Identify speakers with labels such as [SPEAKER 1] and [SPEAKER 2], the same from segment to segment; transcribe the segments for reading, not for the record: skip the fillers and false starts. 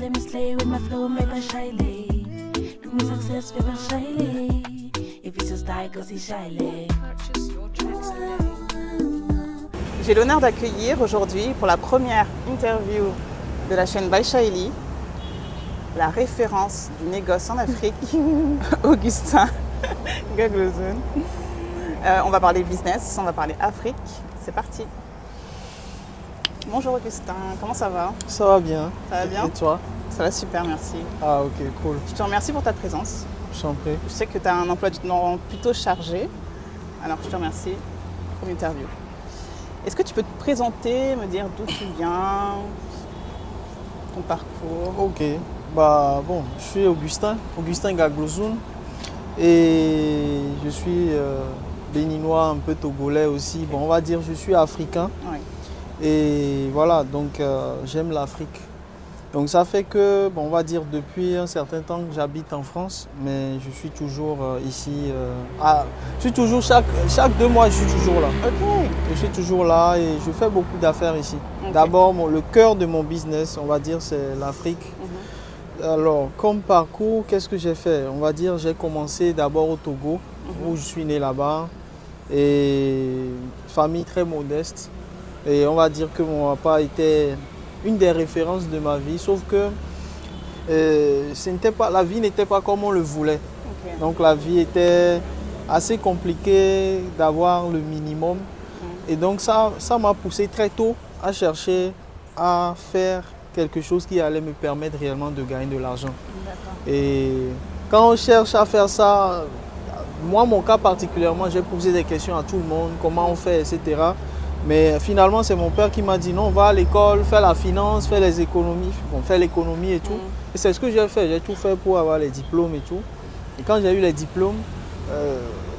[SPEAKER 1] let me slay with my flow made by Shiley. Look me success fait par Shiley. If it's a style, go see Shiley.
[SPEAKER 2] J'ai l'honneur d'accueillir aujourd'hui pour la première interview de la chaîne By Shiley, la référence du négoce en Afrique, Augustin Gaglozoun. On va parler business, on va parler Afrique. C'est parti. Bonjour Augustin, comment ça va?
[SPEAKER 3] Ça va bien.
[SPEAKER 2] Ça va bien?
[SPEAKER 3] Et toi?
[SPEAKER 2] Ça va super, merci.
[SPEAKER 3] Ah ok, cool.
[SPEAKER 2] Je te remercie pour ta présence.
[SPEAKER 3] Je t'en prie.
[SPEAKER 2] Je sais que tu as un emploi du temps plutôt chargé, alors je te remercie pour l'interview. Est-ce que tu peux te présenter, me dire d'où tu viens, ton parcours?
[SPEAKER 3] Ok, bah bon, je suis Augustin Gaglozoun, et je suis béninois, un peu togolais aussi. Bon, on va dire je suis africain.
[SPEAKER 2] Oui.
[SPEAKER 3] Et voilà, donc j'aime l'Afrique. Donc ça fait que, bon, on va dire depuis un certain temps que j'habite en France, mais je suis toujours ici. Je suis toujours, chaque 2 mois, je suis toujours là.
[SPEAKER 2] Ok.
[SPEAKER 3] Je suis toujours là et je fais beaucoup d'affaires ici.
[SPEAKER 2] Okay.
[SPEAKER 3] D'abord, le cœur de mon business, on va dire, c'est l'Afrique. Alors, comme parcours, qu'est-ce que j'ai fait? On va dire, j'ai commencé d'abord au Togo, où je suis né là-bas, et famille très modeste. Et on va dire que mon papa était une des références de ma vie, sauf que la vie n'était pas comme on le voulait.
[SPEAKER 2] Okay.
[SPEAKER 3] Donc la vie était assez compliquée d'avoir le minimum. Et donc ça m'a poussé très tôt à chercher à faire quelque chose qui allait me permettre réellement de gagner de l'argent. Et quand on cherche à faire ça, moi, mon cas particulièrement, j'ai posé des questions à tout le monde, comment on fait, etc. Mais finalement, c'est mon père qui m'a dit non, va à l'école, fais la finance, fais les économies, bon, fais l'économie et tout. Et c'est ce que j'ai fait, j'ai tout fait pour avoir les diplômes et tout. Et quand j'ai eu les diplômes,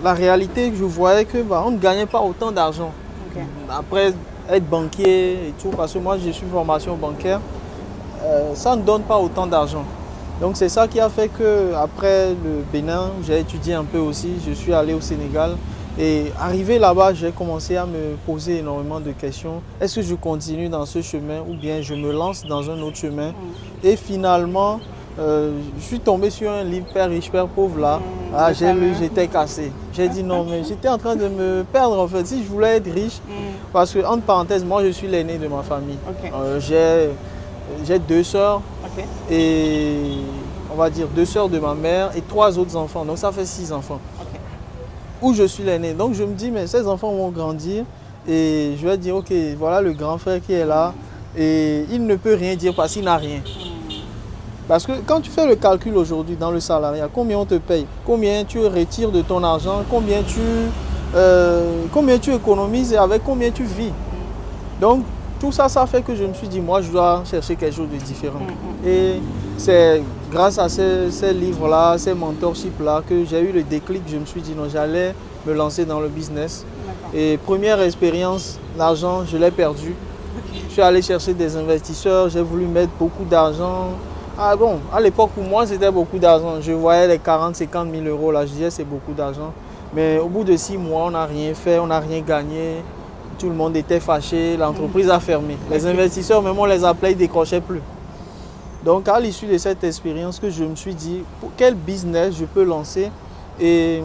[SPEAKER 3] la réalité, je voyais que on ne gagnait pas autant d'argent. Okay. Après être banquier et tout, parce que moi, je suis formation bancaire, ça ne donne pas autant d'argent. Donc c'est ça qui a fait que après le Bénin, j'ai étudié un peu aussi, je suis allé au Sénégal. Et arrivé là-bas, j'ai commencé à me poser énormément de questions. Est-ce que je continue dans ce chemin ou bien je me lance dans un autre chemin? Et finalement, je suis tombé sur un livre Père riche, Père pauvre là. J'ai lu, j'étais cassé. J'ai dit non, mais j'étais en train de me perdre en fait. Si je voulais être riche, parce que entre parenthèses, moi je suis l'aîné de ma famille. Okay. J'ai 2 sœurs et on va dire 2 sœurs de ma mère et 3 autres enfants. Donc ça fait 6 enfants. Où je suis l'aîné. Donc je me dis, mais ces enfants vont grandir et je vais dire, ok, voilà le grand frère qui est là et il ne peut rien dire parce qu'il n'a rien. Parce que quand tu fais le calcul aujourd'hui dans le salariat, combien on te paye, combien tu retires de ton argent, combien tu économises et avec combien tu vis. Donc tout ça, ça fait que je me suis dit, moi je dois chercher quelque chose de différent. Et c'est grâce à ces livres-là, ces mentorships-là, que j'ai eu le déclic. Je me suis dit, non, j'allais me lancer dans le business. Et première expérience, l'argent, je l'ai perdu. Je suis allé chercher des investisseurs, j'ai voulu mettre beaucoup d'argent. Ah bon, à l'époque, pour moi, c'était beaucoup d'argent. Je voyais les 40-50 000 euros, là, je disais, c'est beaucoup d'argent. Mais au bout de 6 mois, on n'a rien fait, on n'a rien gagné. Tout le monde était fâché, l'entreprise a fermé. Les investisseurs, même on les appelait, ils ne décrochaient plus. Donc à l'issue de cette expérience, que je me suis dit, pour quel business je peux lancer? Et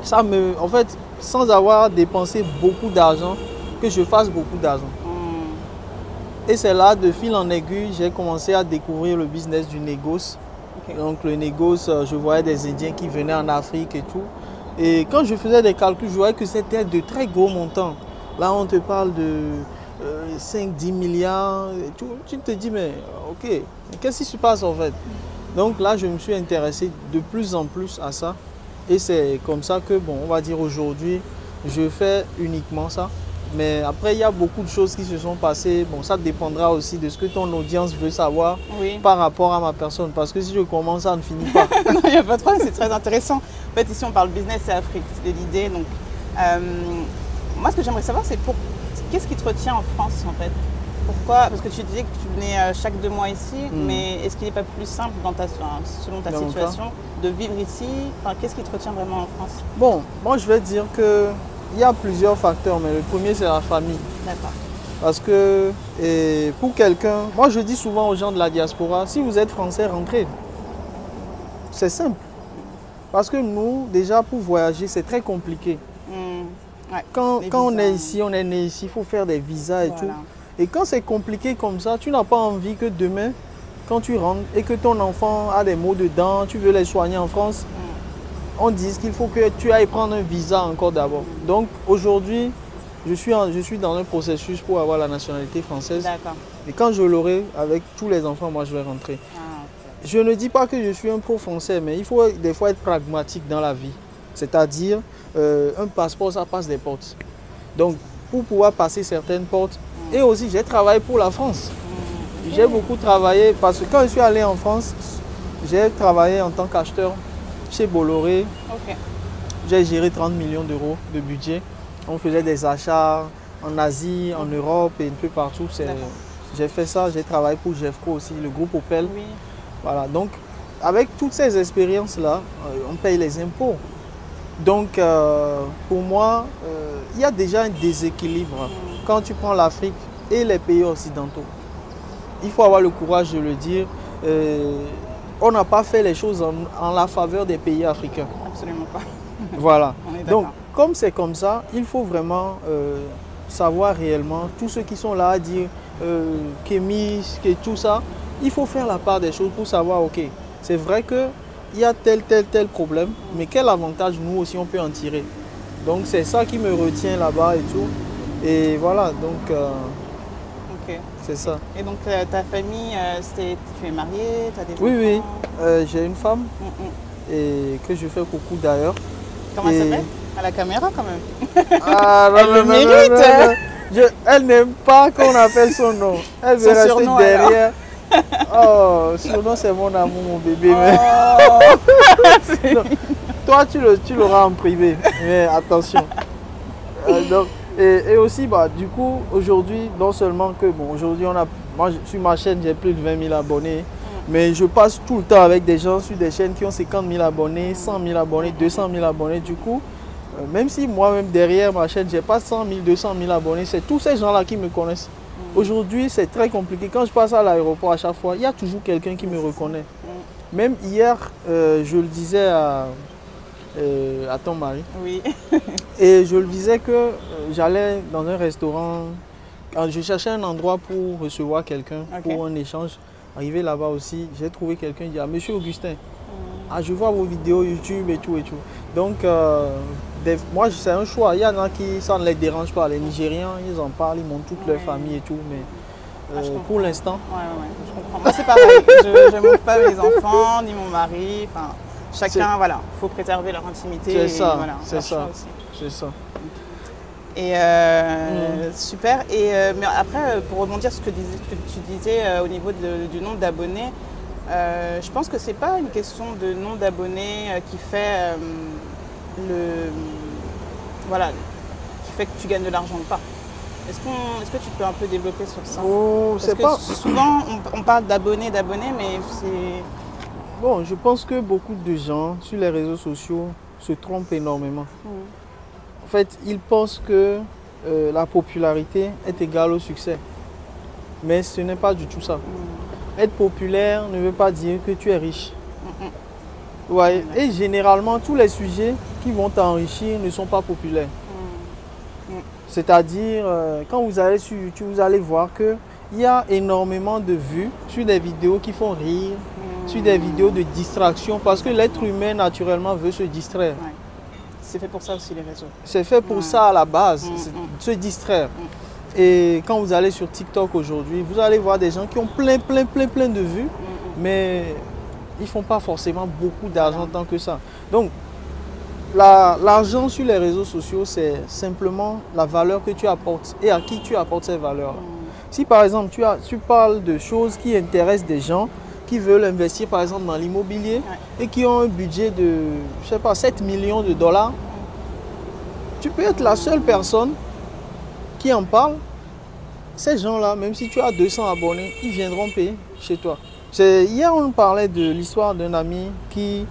[SPEAKER 3] ça en fait, sans avoir dépensé beaucoup d'argent, que je fasse beaucoup d'argent. Et c'est là, de fil en aiguille, j'ai commencé à découvrir le business du négoce. Donc le négoce, je voyais des Indiens qui venaient en Afrique et tout. Et quand je faisais des calculs, je voyais que c'était de très gros montants. Là, on te parle de 5-10 milliards. Et tout. Tu te dis, mais ok, qu'est-ce qui se passe en fait? Donc là, je me suis intéressé de plus en plus à ça. Et c'est comme ça que, bon, on va dire aujourd'hui, je fais uniquement ça. Mais après, il y a beaucoup de choses qui se sont passées. Bon, ça dépendra aussi de ce que ton audience veut savoir par rapport à ma personne. Parce que si je commence, ça ne finit pas.
[SPEAKER 2] Non, il n'y a pas de problème, c'est très intéressant. En fait, ici, on parle business et Afrique, c'est l'idée. Donc, moi, ce que j'aimerais savoir, c'est qu'est-ce qui te retient en France, en fait? Pourquoi? Parce que tu disais que tu venais chaque 2 mois ici, mais est-ce qu'il n'est pas plus simple, selon ta situation, de vivre ici? Qu'est-ce qui te retient vraiment en France?
[SPEAKER 3] Bon, moi, je vais dire que il y a plusieurs facteurs, mais le premier, c'est la famille.
[SPEAKER 2] D'accord.
[SPEAKER 3] Parce que pour quelqu'un, moi je dis souvent aux gens de la diaspora, si vous êtes français, rentrez. C'est simple. Parce que nous, déjà pour voyager, c'est très compliqué.
[SPEAKER 2] Ouais,
[SPEAKER 3] Quand
[SPEAKER 2] les
[SPEAKER 3] on est
[SPEAKER 2] visas.
[SPEAKER 3] ici, on est né ici, il faut faire des visas et
[SPEAKER 2] Voilà.
[SPEAKER 3] tout. Et quand c'est compliqué comme ça, tu n'as pas envie que demain, quand tu rentres et que ton enfant a des maux de dents, tu veux les soigner en France, on dit qu'il faut que tu ailles prendre un visa encore d'abord. Donc aujourd'hui, je suis dans un processus pour avoir la nationalité française.
[SPEAKER 2] D'accord.
[SPEAKER 3] Et quand je l'aurai, avec tous les enfants, moi je vais rentrer.
[SPEAKER 2] Ah, ok.
[SPEAKER 3] Je ne dis pas que je suis un pro-français, mais il faut des fois être pragmatique dans la vie. C'est-à-dire, un passeport, ça passe des portes. Donc, pour pouvoir passer certaines portes, et aussi j'ai travaillé pour la France. J'ai beaucoup travaillé, parce que quand je suis allé en France, j'ai travaillé en tant qu'acheteur chez Bolloré.
[SPEAKER 2] Ok.
[SPEAKER 3] J'ai géré 30 millions d'euros de budget. On faisait des achats en Asie, en Europe et un peu partout. J'ai fait ça, j'ai travaillé pour Jeffco aussi, le groupe Opel.
[SPEAKER 2] Oui.
[SPEAKER 3] Voilà, donc avec toutes ces expériences-là, on paye les impôts. Donc pour moi, il y a déjà un déséquilibre quand tu prends l'Afrique et les pays occidentaux. Il faut avoir le courage de le dire. On n'a pas fait les choses en la faveur des pays africains.
[SPEAKER 2] Absolument pas.
[SPEAKER 3] Voilà.
[SPEAKER 2] On est d'accord.
[SPEAKER 3] Donc, comme c'est comme ça, il faut vraiment savoir réellement, tous ceux qui sont là à dire Kémis, que tout ça, il faut faire la part des choses pour savoir, ok, c'est vrai qu'il y a tel problème, mais quel avantage nous aussi on peut en tirer. Donc c'est ça qui me retient là-bas et tout. Et voilà, donc
[SPEAKER 2] Ok.
[SPEAKER 3] c'est ça.
[SPEAKER 2] Et donc ta famille, tu es marié, tu as des enfants?
[SPEAKER 3] Oui, j'ai une femme
[SPEAKER 2] Mm.
[SPEAKER 3] et que je fais coucou d'ailleurs.
[SPEAKER 2] Comment elle
[SPEAKER 3] Et-
[SPEAKER 2] s'appelle? À la caméra quand même.
[SPEAKER 3] Ah,
[SPEAKER 2] Elle le mérite.
[SPEAKER 3] Elle n'aime pas qu'on appelle son nom. Elle veut
[SPEAKER 2] Son
[SPEAKER 3] rester
[SPEAKER 2] surnom,
[SPEAKER 3] derrière. Oh, son nom c'est mon amour, mon bébé. mais-
[SPEAKER 2] Oh.
[SPEAKER 3] Non, toi, tu l'auras en privé. Mais attention. Donc, et aussi, bah, du coup, aujourd'hui, non seulement que, bon, aujourd'hui, moi, sur ma chaîne, j'ai plus de 20 000 abonnés. Mais je passe tout le temps avec des gens sur des chaînes qui ont 50 000 abonnés, 100 000 abonnés, 200 000 abonnés. Du coup, même si moi-même derrière ma chaîne, j'ai pas 100 000, 200 000 abonnés, c'est tous ces gens-là qui me connaissent. Aujourd'hui, c'est très compliqué. Quand je passe à l'aéroport à chaque fois, il y a toujours quelqu'un qui me reconnaît. Même hier, je le disais à ton mari,
[SPEAKER 2] Oui.
[SPEAKER 3] et je le disais que j'allais dans un restaurant, quand je cherchais un endroit pour recevoir quelqu'un,
[SPEAKER 2] Ok.
[SPEAKER 3] pour un échange. Arrivé là-bas aussi, j'ai trouvé quelqu'un qui dit, ah, Monsieur Augustin, ah, je vois vos vidéos YouTube et tout et tout. Donc, moi, c'est un choix. Il y en a qui, ça ne les dérange pas. Les Nigérians, ils en parlent, ils montrent toute leur famille et tout. Mais
[SPEAKER 2] je comprends.
[SPEAKER 3] pour l'instant,
[SPEAKER 2] Ouais, je comprends. Moi, c'est pareil. Je ne montre pas mes enfants, ni mon mari. Enfin, chacun, voilà, il faut préserver leur intimité.
[SPEAKER 3] c'est
[SPEAKER 2] et
[SPEAKER 3] ça,
[SPEAKER 2] voilà,
[SPEAKER 3] c'est
[SPEAKER 2] leur
[SPEAKER 3] ça,
[SPEAKER 2] choix aussi.
[SPEAKER 3] c'est ça.
[SPEAKER 2] Et super. Et mais après, pour rebondir sur ce que tu disais au niveau du nombre d'abonnés, je pense que c'est pas une question de nombre d'abonnés qui fait qui fait que tu gagnes de l'argent ou pas. Est-ce que tu peux un peu développer sur ça?
[SPEAKER 3] Oh,
[SPEAKER 2] Parce
[SPEAKER 3] c'est
[SPEAKER 2] que
[SPEAKER 3] pas...
[SPEAKER 2] souvent on parle d'abonnés, mais c'est
[SPEAKER 3] Bon, je pense que beaucoup de gens sur les réseaux sociaux se trompent énormément. En fait, ils pensent que la popularité est égale au succès. Mais ce n'est pas du tout ça. Être populaire ne veut pas dire que tu es riche. Ouais. Et généralement, tous les sujets qui vont t'enrichir ne sont pas populaires. C'est-à-dire, quand vous allez sur YouTube, vous allez voir qu'il y a énormément de vues sur des vidéos qui font rire, sur des vidéos de distraction, parce que l'être humain, naturellement, veut se distraire.
[SPEAKER 2] Ouais. C'est fait pour ça aussi les réseaux.
[SPEAKER 3] C'est fait pour ça à la base, se distraire. Et quand vous allez sur TikTok aujourd'hui, vous allez voir des gens qui ont plein de vues, mais ils ne font pas forcément beaucoup d'argent tant que ça. Donc, l'argent sur les réseaux sociaux, c'est simplement la valeur que tu apportes et à qui tu apportes ces valeurs. Si par exemple, tu parles de choses qui intéressent des gens, qui veulent investir par exemple dans l'immobilier et qui ont un budget de, je sais pas, 7 millions de dollars, tu peux être la seule personne qui en parle. Ces gens-là, même si tu as 200 abonnés, ils viendront payer chez toi. Hier, on parlait de l'histoire d'un ami qui...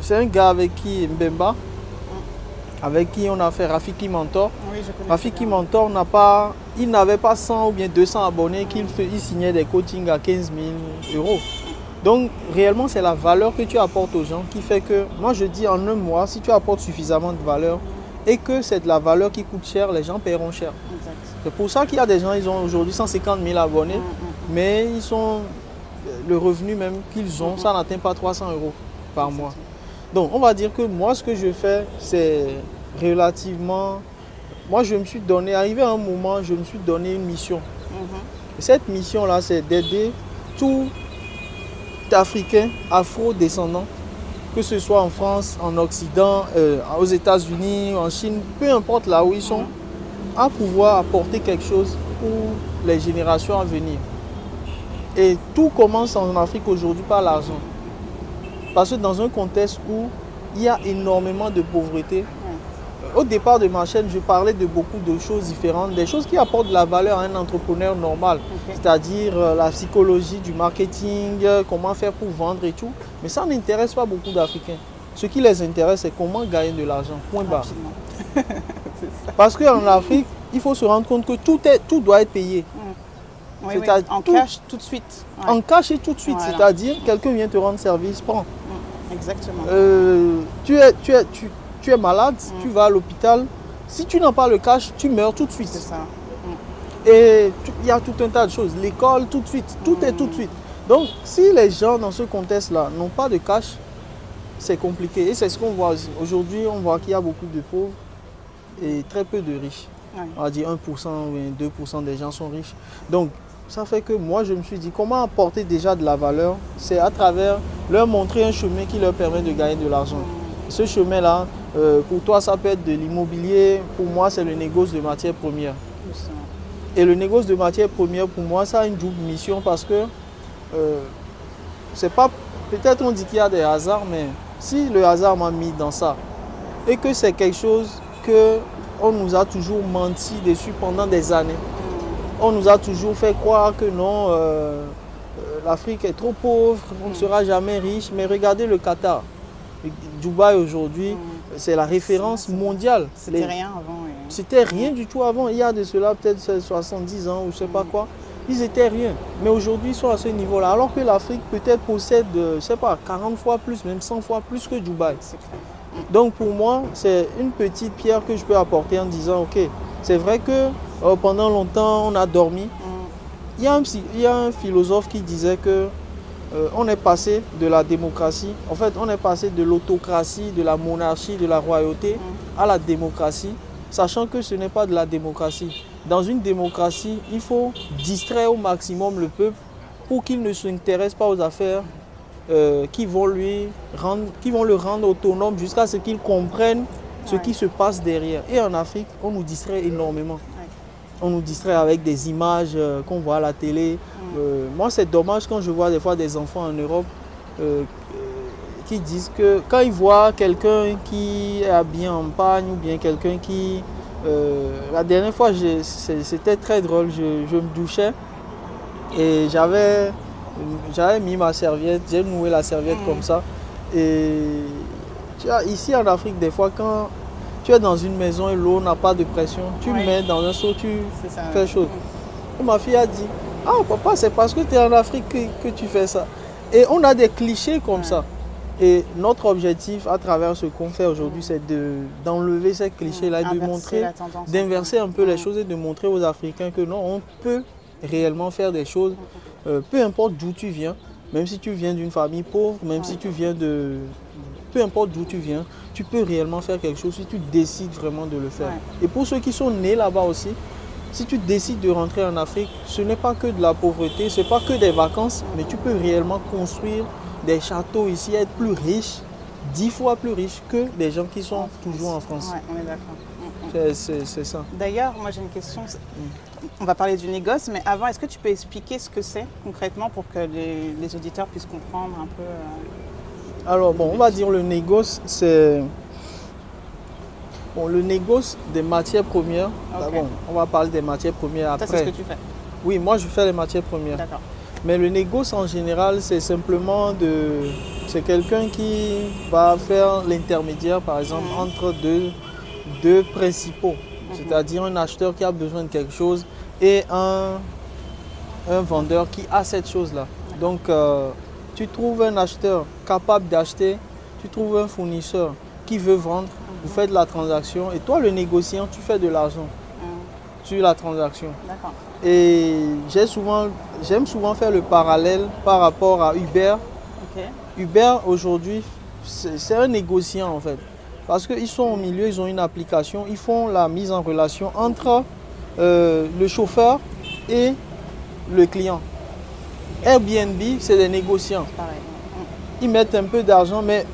[SPEAKER 3] c'est un gars avec qui Mbemba. avec qui on a fait Rafiki Mentor.
[SPEAKER 2] Oui, je connais.
[SPEAKER 3] Rafiki Mentor il n'avait pas 100 ou bien 200 abonnés il signait des coachings à 15 000 euros. Donc réellement c'est la valeur que tu apportes aux gens qui fait que, moi je dis en un mois, si tu apportes suffisamment de valeur et que c'est de la valeur qui coûte cher, les gens paieront cher.
[SPEAKER 2] Exact.
[SPEAKER 3] C'est pour ça qu'il y a des gens, ils ont aujourd'hui 150 000 abonnés, mais le revenu même qu'ils ont, ça n'atteint pas 300 euros par mois. Donc on va dire que moi ce que je fais, c'est relativement... Moi je me suis donné, arrivé à un moment, je me suis donné une mission. Et cette mission-là, c'est d'aider tout Africain afro-descendant, que ce soit en France, en Occident, aux États-Unis, en Chine, peu importe là où ils sont, à pouvoir apporter quelque chose pour les générations à venir. Et tout commence en Afrique aujourd'hui par l'argent. Parce que dans un contexte où il y a énormément de pauvreté, au départ de ma chaîne, je parlais de beaucoup de choses différentes, des choses qui apportent de la valeur à un entrepreneur normal, c'est-à-dire la psychologie du marketing, comment faire pour vendre et tout. Mais ça n'intéresse pas beaucoup d'Africains. Ce qui les intéresse, c'est comment gagner de l'argent, point barre. Parce qu'en Afrique, il faut se rendre compte que tout doit être payé.
[SPEAKER 2] Oui, en cash tout de suite.
[SPEAKER 3] Ouais. En cash et tout de suite, voilà. C'est-à-dire quelqu'un vient te rendre service, prends.
[SPEAKER 2] Exactement.
[SPEAKER 3] Tu es malade, tu vas à l'hôpital. Si tu n'as pas le cash, tu meurs tout de suite.
[SPEAKER 2] C'est ça.
[SPEAKER 3] Et il y a tout un tas de choses. L'école, tout de suite. Tout est tout de suite. Donc, si les gens dans ce contexte-là n'ont pas de cash, c'est compliqué. Et c'est ce qu'on voit aussi. Aujourd'hui, on voit qu'il y a beaucoup de pauvres et très peu de riches. Ouais. On va dire 1% ou 2% des gens sont riches. Donc, ça fait que moi, je me suis dit, comment apporter déjà de la valeur? C'est à travers leur montrer un chemin qui leur permet de gagner de l'argent. Ce chemin-là, pour toi, ça peut être de l'immobilier. Pour moi, c'est le négoce de matières premières. Et le négoce de matières premières, pour moi, ça a une double mission parce que c'est pas... Peut-être on dit qu'il y a des hasards, mais si le hasard m'a mis dans ça et que c'est quelque chose qu'on nous a toujours menti dessus pendant des années, on nous a toujours fait croire que non, l'Afrique est trop pauvre, on ne sera jamais riche. Mais regardez le Qatar. Dubaï aujourd'hui, c'est la référence mondiale.
[SPEAKER 2] C'était rien avant. Oui.
[SPEAKER 3] C'était rien du tout avant. Il y a de cela peut-être 70 ans ou je ne sais pas quoi. Ils étaient rien. Mais aujourd'hui, ils sont à ce niveau-là. Alors que l'Afrique peut-être possède, je ne sais pas, 40 fois plus, même 100 fois plus que Dubaï. Donc pour moi, c'est une petite pierre que je peux apporter en disant, ok, c'est vrai que pendant longtemps, on a dormi. Il y a un philosophe qui disait que on est passé de la démocratie, en fait on est passé de l'autocratie, de la monarchie, de la royauté à la démocratie, sachant que ce n'est pas de la démocratie. Dans une démocratie, il faut distraire au maximum le peuple pour qu'il ne s'intéresse pas aux affaires qui vont le rendre autonome jusqu'à ce qu'il comprenne ce qui se passe derrière. Et en Afrique, on nous distrait énormément. On nous distrait avec des images qu'on voit à la télé. Moi, c'est dommage quand je vois des fois des enfants en Europe qui disent que quand ils voient quelqu'un qui est habillé en pagne ou bien quelqu'un qui... la dernière fois, c'était très drôle, je me douchais et j'avais mis ma serviette, j'ai noué la serviette comme ça. Et tu vois, ici en Afrique, des fois, quand tu es dans une maison et l'eau n'a pas de pression, tu mets dans un seau, tu fais chaud. Et ma fille a dit, ah papa, c'est parce que tu es en Afrique que tu fais ça. Et on a des clichés comme ça. Et notre objectif à travers ce qu'on fait aujourd'hui, c'est d'enlever ces clichés-là, de montrer, d'inverser un peu les choses et de montrer aux Africains que non, on peut réellement faire des choses, peu importe d'où tu viens, même si tu viens d'une famille pauvre, même si tu viens de... Peu importe d'où tu viens, tu peux réellement faire quelque chose si tu décides vraiment de le faire. Et pour ceux qui sont nés là-bas aussi, si tu décides de rentrer en Afrique, ce n'est pas que de la pauvreté, ce n'est pas que des vacances, mais tu peux réellement construire des châteaux ici, être plus riche, 10 fois plus riche que des gens qui sont toujours en France.
[SPEAKER 2] Ouais, on est d'accord.
[SPEAKER 3] C'est ça.
[SPEAKER 2] D'ailleurs, moi j'ai une question. On va parler du négoce, mais avant, est-ce que tu peux expliquer ce que c'est concrètement pour que les auditeurs puissent comprendre un peu
[SPEAKER 3] Alors bon, on va dire le négoce, c'est... Bon, le négoce des matières premières, bon, on va parler des matières premières après.
[SPEAKER 2] Ça, c'est ce que tu fais? Oui,
[SPEAKER 3] moi je fais les matières premières.
[SPEAKER 2] D'accord.
[SPEAKER 3] Mais le négoce en général, c'est simplement c'est quelqu'un qui va faire l'intermédiaire, par exemple, entre deux principaux, c'est-à-dire un acheteur qui a besoin de quelque chose et un vendeur qui a cette chose-là. Donc, tu trouves un acheteur capable d'acheter, tu trouves un fournisseur qui veut vendre, vous faites la transaction et toi, le négociant, tu fais de l'argent sur la transaction.
[SPEAKER 2] D'accord.
[SPEAKER 3] Et j'aime souvent faire le parallèle par rapport à Uber.
[SPEAKER 2] Ok.
[SPEAKER 3] Uber, aujourd'hui, c'est un négociant en fait. Parce qu'ils sont au milieu, ils ont une application, ils font la mise en relation entre le chauffeur et le client. Airbnb, c'est des négociants.
[SPEAKER 2] Pareil.
[SPEAKER 3] Ils mettent un peu d'argent, mais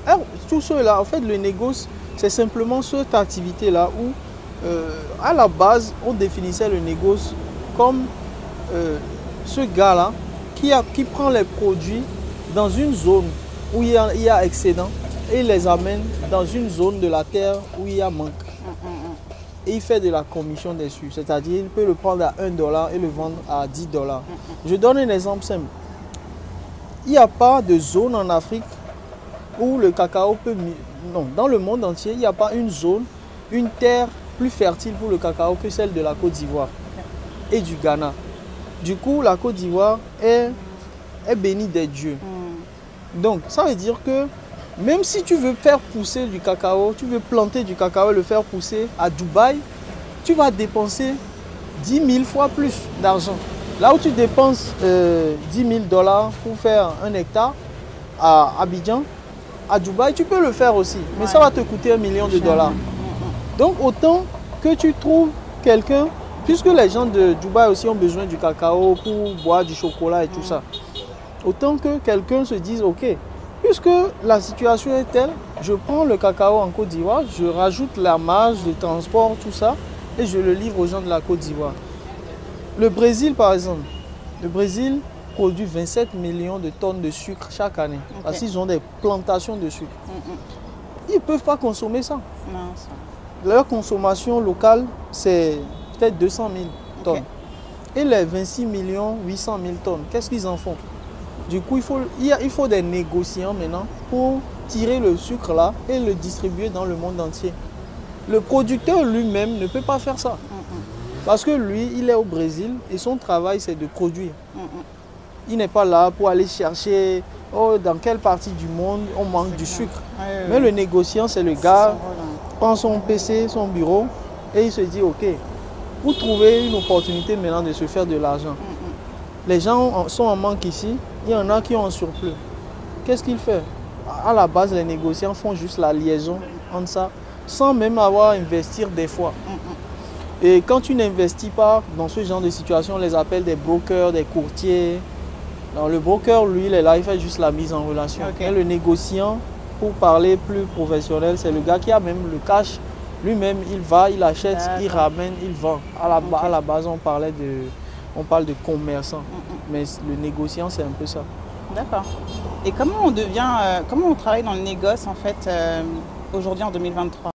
[SPEAKER 3] tout cela, en fait, le négoce, c'est simplement cette activité-là où, à la base, on définissait le négoce comme ce gars-là qui prend les produits dans une zone où il y a excédent et il les amène dans une zone de la terre où il y a manque. Et il fait de la commission dessus, c'est-à-dire il peut le prendre à $1 et le vendre à $10. Je donne un exemple simple. Il n'y a pas de zone en Afrique où le cacao peut... Non, dans le monde entier, il n'y a pas une zone, une terre plus fertile pour le cacao que celle de la Côte d'Ivoire et du Ghana. Du coup, la Côte d'Ivoire est bénie des dieux. Donc, ça veut dire que même si tu veux faire pousser du cacao, tu veux planter du cacao et le faire pousser à Dubaï, tu vas dépenser 10 000 fois plus d'argent. Là où tu dépenses $10 000 pour faire 1 hectare à Abidjan, à Dubaï, tu peux le faire aussi. Mais ça va te coûter $1 million. Donc autant que tu trouves quelqu'un, puisque les gens de Dubaï aussi ont besoin du cacao pour boire du chocolat et tout ça, autant que quelqu'un se dise, ok, puisque la situation est telle, je prends le cacao en Côte d'Ivoire, je rajoute la marge de transport, tout ça, et je le livre aux gens de la Côte d'Ivoire. Le Brésil, par exemple, le Brésil produit 27 millions de tonnes de sucre chaque année, parce qu'ils ont des plantations de sucre. Ils ne peuvent pas consommer ça.
[SPEAKER 2] Non, ça.
[SPEAKER 3] Leur consommation locale, c'est peut-être 200 000 tonnes. Et les 26 800 000 tonnes, qu'est-ce qu'ils en font? Du coup, il faut des négociants maintenant pour tirer le sucre là et le distribuer dans le monde entier. Le producteur lui-même ne peut pas faire ça. Parce que lui, il est au Brésil et son travail, c'est de produire. Il n'est pas là pour aller chercher dans quelle partie du monde on manque du sucre. Mais le négociant, c'est le gars qui prend son PC, son bureau et il se dit, ok, pour trouver une opportunité maintenant de se faire de l'argent. Les gens sont en manque ici, il y en a qui ont un surplus. Qu'est-ce qu'il fait? À la base, les négociants font juste la liaison entre ça, sans même avoir à investir des fois. Et quand tu n'investis pas dans ce genre de situation, on les appelle des brokers, des courtiers. Alors, le broker, lui, il est là, il fait juste la mise en relation. Et le négociant, pour parler plus professionnel, c'est le gars qui a même le cash. Lui-même, il va, il achète, il ramène, il vend. À la base, on parle de commerçant. Mais le négociant, c'est un peu ça.
[SPEAKER 2] D'accord. Et comment on travaille dans le négoce, en fait, aujourd'hui en 2023?